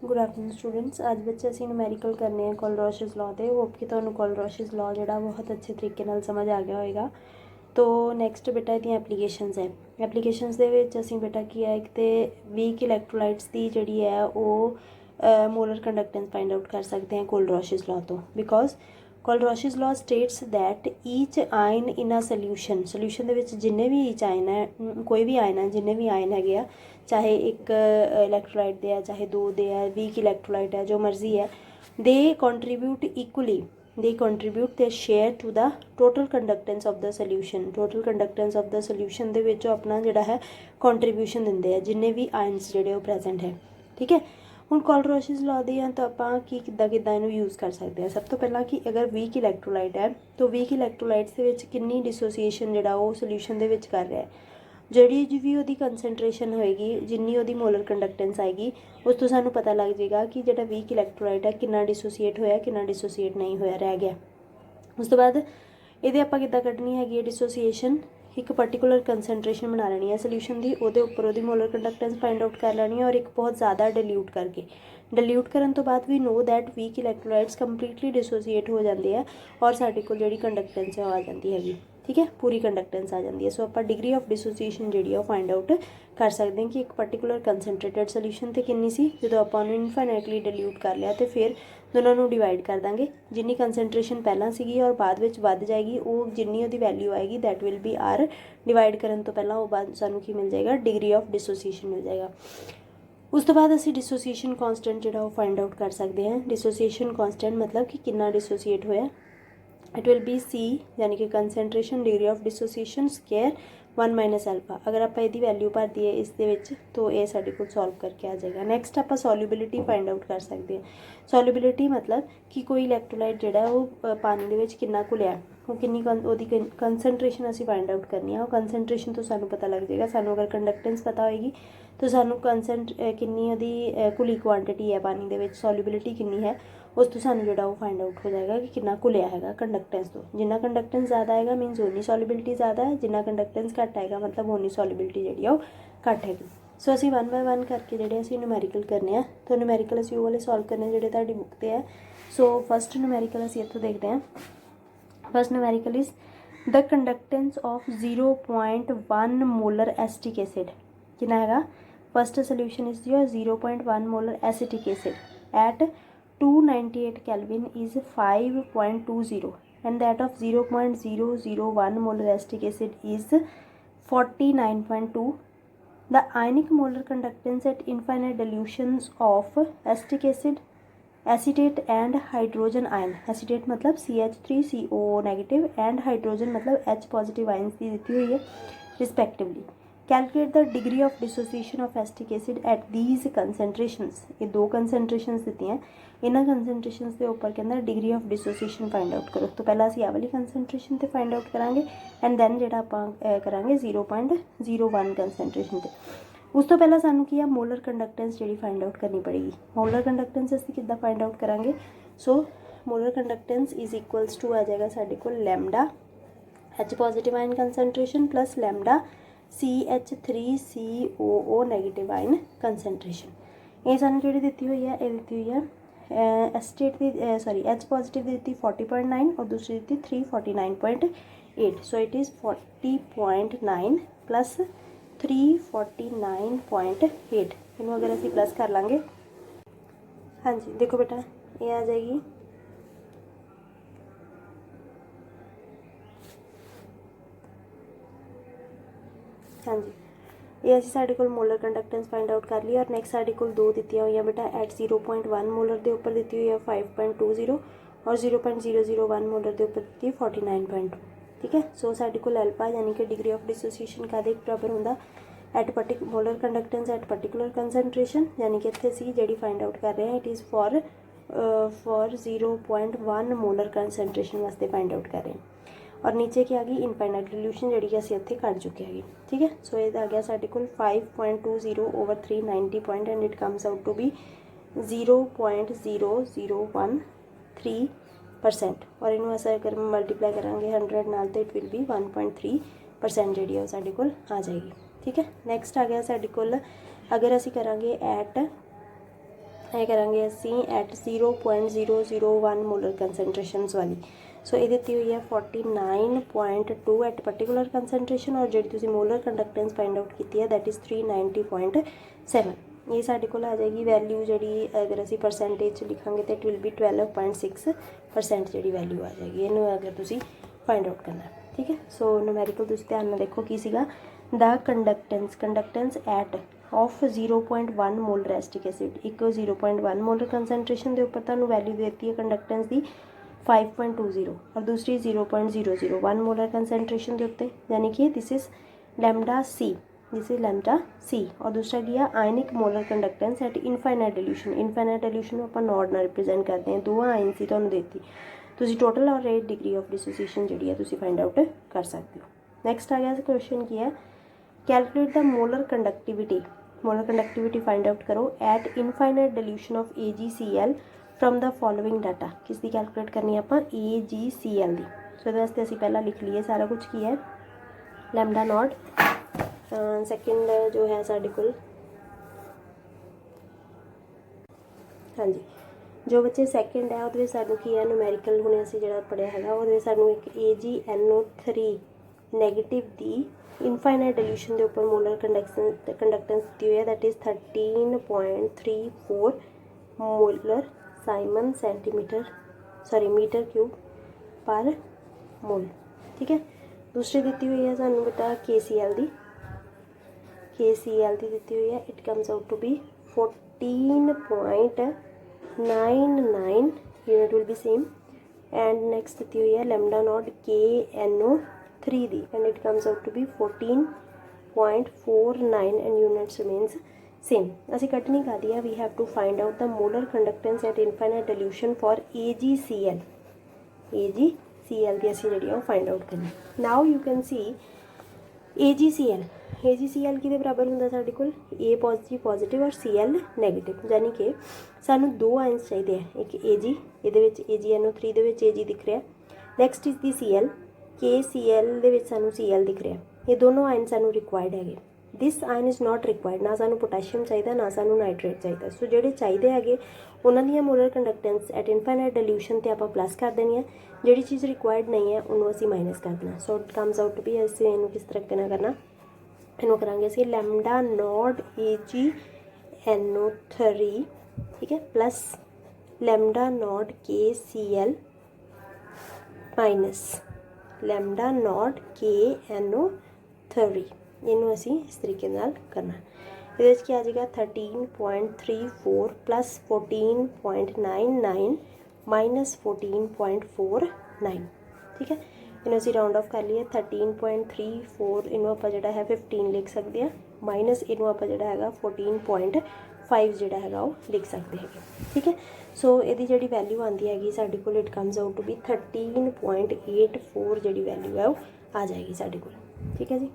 Good afternoon students. आज बच्चे ਅਸੀਂ ਨੂਮੈਰੀਕਲ करने हैं कोलरॉशेस लॉ ਦੇ। होप कि ਤੁਹਾਨੂੰ कोलरॉशेस लॉ ਜਿਹੜਾ बहुत अच्छे तरीके ਨਾਲ समझ आ गया होएगा। तो नैक्सट बेटा ਇਹਦੀਆਂ ਐਪਲੀਕੇਸ਼ਨਸ ਹੈ। ਐਪਲੀਕੇਸ਼ਨਸ ਦੇ ਵਿੱਚ ਅਸੀਂ ਬੇਟਾ ਕੀ ਹੈ, ਇੱਕ ਤੇ ਵੀਕ ਇਲੈਕਟ੍ਰੋਲਾइट्स ਦੀ ਜਿਹੜੀ ਹੈ ਉਹ ਮੋਲਰ ਕੰਡਕਟੈਂਸ फाइंड आउट कर सकते हैं कोलरॉशेस लॉ तो, because Kohlrausch's law states that each ion in a solution ਦੇ ਵਿੱਚ ਜਿੰਨੇ ਵੀ ईच आयन है, कोई भी आयन है, जिन्ने भी आयन हैगे आ, चाहे एक इलैक्ट्रोलाइट दे है, चाहे दो दे है, वीक इलैक्ट्रोलाइट है, जो मर्जी है, they contribute equally, they contribute their share to the total conductance of the solution. Total conductance of the solution दे विच अपना जिहड़ा है कॉन्ट्रीब्यूशन दिंदे हैं जिन्ने भी आयन्स जिहड़े वो प्रेजेंट है। ठीक है, ਹੁਣ कोलरॉशेस लॉ दी तो आप किदा इनू यूज़ कर सकते हैं। सब तो पहला कि अगर वीक इलैक्ट्रोलाइट है तो वीक इलैक्ट्रोलाइट्स के विच कितनी डिसोसीएशन जिहड़ा वो सोल्यूशन दे विच कर रहा है, जिहड़ी भी उहदी कंसनट्रेशन होएगी, जिन्नी उहदी मोलर कंडक्टेंस आएगी, उस तो सानू पता लग जाएगा कि जिहड़ा वीक इलैक्ट्रोलाइट है कितना डिसोसीएट होया, कितना डिसोसीएट नहीं होया, रह गया। उस तो बाद इहदे आपां किद्दां कड्ढनी हैगी है डिसोसीएशन, एक पर्टिकुलर कंसनट्रेशन बना लेनी है सोल्यूशन की, उहदे उपर उहदी मोलर कंडक्टेंस फाइंड आउट कर लेनी है और एक बहुत ज़्यादा डिल्यूट करके, डिल्यूट करन तो बाद we know that weak electrolytes completely dissociate हो जाते हैं और साडे कोल जिहड़ी कंडक्टेंस है वो आ जाती हैगी। ठीक है, पूरी कंडक्टेंस आ जाती है। सो आप डिग्री ऑफ डिसोसीएशन जी फाइंड आउट कर सकते हैं कि एक पर्टिकुलर कंसनट्रेटेड सोल्यूशन तो कितनी सी, जो आप इनफाइनाइटली डिल्यूट कर लिया तो फिर दोनों को डिवाइड कर देंगे, जिन्नी कंसनट्रेशन पहला सी और बाद में वध जाएगी, वो जिन्नी उसकी वैल्यू आएगी that will be R, divide करने तो पहला वो बाद सानू की मिल जाएगा, डिग्री ऑफ डिसोसीएशन मिल जाएगा। उस तो बाद असी डिसोसीएशन कॉन्सटेंट जो फाइंड आउट कर सकते हैं। डिसोसीएशन कॉन्सटेंट मतलब कि कितना डिसोसीएट होया, इट विल बी सी, यानी कि concentration degree of dissociation square 1 minus alpha. अगर आप इसकी वैल्यू भर दिए इस दे विच तो ये साडे कोल सॉल्व करके आ जाएगा। नैक्सट आप सॉल्यूबिलिटी फाइंड आउट कर सकते हैं। सॉल्यूबिलिटी मतलब कि कोई इलैक्ट्रोलाइट जिहड़ा वो पानी दे विच कितना घुलिया, वो किन्नी उहदी कंसनट्रेशन असी फाइंड आउट करनी है। वो कंसनट्रेशन तो सानू पता लग जाएगा, सानू अगर कंडक्टेंस पता होएगी तो सानू किन्नी उहदी घुली क्वांटिटी है पानी दे विच, सॉल्यूबिलिटी किन्नी है, उस तो सानू जो फाइंड आउट हो जाएगा कि कितना घुलिया है कंडक्टेंस तो। जिन्ना कंडक्टेंस ज़्यादा आएगा मीनस उन्नी सॉल्यूबिलिटी ज़्यादा है, जिन्ना कंडक्टेंस घट आएगा मतलब उन्नी सॉल्यूबिलिटी जी घट हैगी। सो असी 1 बाय 1 करके जोड़े असी न्यूमैरिकल करने हैं। तो न्यूमैरिकल असी वो वाले सॉल्व करने जोड़े तुहाडी बुक ते है। सो फस्ट न्यूमैरिकल असी इत्थों देखते हैं। First numerical is the conductance of 0.1 molar acetic acid कितना हैगा। First solution is your 0.1 molar acetic acid at 298 Kelvin is 5.20 and that of 0.001 molar acetic acid is 49.2. The ionic molar conductance at infinite dilutions of acetic acid, acetate and hydrogen ion, acetate मतलब CH3CO negative and hydrogen मतलब H positive ions दी दी हुई है respectively. Calculate the degree of dissociation of acetic acid at these concentrations. ये दो concentrations दी हैं, इन्होंने concentration के उपर कहना डिग्री ऑफ डिसोसीएशन फाइंड आउट करो। तो पहला असी आ वाली कंसनट्रेशन से फाइंड आउट करांगे एंड दैन जो आप करांगे 0.01 कंसनट्रेशन से। उस तो पहला सानू की मोलर कंडक्टेंस जी फाइंड आउट करनी पड़ेगी। मोलर कंडक्टेंस असी किद्दां फाइंड आउट करांगे। So molar conductance is equals to आ जाएगा साडे कोल lambda H positive ion concentration plus lambda CH3COO negative ion concentration. ये सानू जी दी हुई है, ये दी हुई है एसिटेट दी H पॉजिटिव दी दी 40.9 और दूसरी दी 349.8। So it is 40.9 plus 349.8। इनू अगर असी प्लस कर लाँगे, हाँ जी देखो बेटा ये आ जाएगी हाँ जी, ये असी साडे कोल मोलर कंडक्टेंस फाइंड आउट कर लिया। और नैक्सट साडे कोल दो दित्तियां हुई बेटा एट 0.1 मोलर के उपर दी हुई है 5.20 और 0.001 मोलर के उपर दी 49.2। ठीक है, सो साडे कोल अल्फा यानी कि डिग्री ऑफ डिसोसीएशन का बराबर होंदा at molar conductance at particular concentration, यानी कि इत्थे असी जिहड़ी फाइंड आउट कर रहे हैं it is for 0.1 molar concentration वास्ते फाइंड आउट कर रहे हैं। और नीचे क्या आ गई इनफाइनाइट डिल्यूशन जी असी इत्थे कढ़ चुके हैं। ठीक है, सो ये आ गया साडे कोल 5.20 over 390 point and it comes out to be 0.0013%। और इनू अस अगर मल्टीप्लाई करांगे 100 नाल तो इट विल बी 1.3% जी साडे कोल आ जाएगी। ठीक है, नैक्सट आ गया साडे कोल अगर असी करांगे एट ਇਹ ਕਰਾਂਗੇ ਅਸੀਂ ਐਟ 0.001 ਮੋਲਰ ਕੰਸਨਟ੍ਰੇਸ਼ਨਸ ਵਾਲੀ। ਸੋ ਇਹ ਦਿੱਤੀ ਹੋਈ ਹੈ 49.2 ਐਟ ਪਰਟੀਕੂਲਰ ਕੰਸਨਟ੍ਰੇਸ਼ਨ, ਔਰ ਜਿਹੜੀ ਤੁਸੀਂ ਮੋਲਰ ਕੰਡਕਟੈਂਸ ਫਾइंड आउट ਕੀਤੀ ਹੈ ਦੈਟ ਇਜ਼ 390.7। ਇਹ ਸਾਡੇ ਕੋਲ ਆ ਜਾਏਗੀ ਵੈਲਿਊ ਜਿਹੜੀ ਅਗਰ ਅਸੀਂ ਪਰਸੈਂਟੇਜ 'ਚ ਲਿਖਾਂਗੇ ਤਾਂ ਇਟ ਵਿਲ ਬੀ 12.6% ਜਿਹੜੀ ਵੈਲਿਊ ਆ ਜਾਏਗੀ ਇਹਨੂੰ ਅਗਰ ਤੁਸੀਂ ਫਾइंड आउट ਕਰਨਾ। ਠੀਕ ਹੈ, ਸੋ ਨੂਮੈਰੀਕਲ ਤੁਸੀਂ ਧਿਆਨ ਨਾਲ ਦੇਖੋ ਕੀ ਸੀਗਾ। ਦਾ conductance at of 0.1 molar acetic acid, एक 0.1 मोलर कंसनट्रेशन के उपर तुहानूं वैल्यू देती है कंडक्टेंस की 5.20 और दूसरी 0.001 मोलर कंसनट्रेशन के उत्ते, यानी कि this is lambda C, this is lambda C. और दूसरा की है ionic molar conductance at infinite dilution. Infinite dilution आप नॉड नाल रिप्रेजेंट करते हैं, दो आयन सी तुहानूं देती, तुसीं टोटल और रेट डिग्री ऑफ डिसोसीएशन जिहड़ी है तुसीं फाइंड आउट कर सकते हो। नैक्सट आ गया क्वेश्चन की है calculate the molar conductivity. Molar conductivity find out करो at infinite dilution of AgCl from the following data. किसकी कैलकुलेट करनी है आप AgCl दी। सो ये वास्ते असीं पहला लिख लीए सारा कुछ की है लैम्डा नॉट। सैकेंड जो है साडे कोल, हाँ जी, जो बच्चे सैकेंड है वो सानू की है न्यूमैरिकल हुणे असीं जिहड़ा पढ़िया हैगा वो सानू एक AgNO3 नैगेटिव दी इनफाइनाइट डिल्यूशन के उपर मोलर कंडक्टेंस दी हुई है that is 13.34 molar siemens centimetre metre cube पर मोल। ठीक है, दूसरी दी हुई है सानू बेटा KCl दी दी हुई है, it comes out to be 14.99 unit will be same. And next दी हुई है लैम्डा नॉट KNO3 दी and it comes out to be 14.49 and units remains same. असी कटनी कर दिया, we have to find out the molar conductance at infinite dilution for AgCl दी असी जी फाइंड आउट करनी। Now you can see AgCl किहदे बराबर हुंदा साडे कोल A पॉजिटिव और Cl नैगेटिव, यानी कि सानू दो आयन्स चाहिए हैं, एक Ag ये AgNO3 दे विच Ag दिख रहा है, next is the Cl KCl दे विच सानू Cl दिख रहा है, ये दोनों आयन सानू रिक्वायर्ड है। This ion is not required, ना सानू पोटैशियम चाहिए ना सानू नाइट्रेट चाहिए। सो जिहड़े चाहिए है उन्हां दी molar conductance at infinite dilution ते आपां प्लस कर देनी है, जिहड़ी चीज़ रिक्वायर्ड नहीं है उन्होंने असीं माइनस कर देना। So it comes out to be असीं इहनूं किस तरीके नाल करना, इहनूं करांगे असीं लैम्डा नॉट AgNO3 ठीक है plus lambda naught KCl minus lambda naught KNO3 इनू असी इस तरीके नाल करना। ये क्या आ जाएगा 13.34 प्लस 14.99 माइनस 14.49। ठीक है, इनू असी राउंड ऑफ कर लिए 13.34 इनू आप जो है 15 लिख सकते हैं, माइनस इनू आप जो है 14.5 जो है वो लिख सकते हैं। ठीक है, सो ये जी वैल्यू आती हैगी साडे कोल it comes out to be 13.84 जी वैल्यू है वो आ जाएगी साडे कोल। ठीक है जी।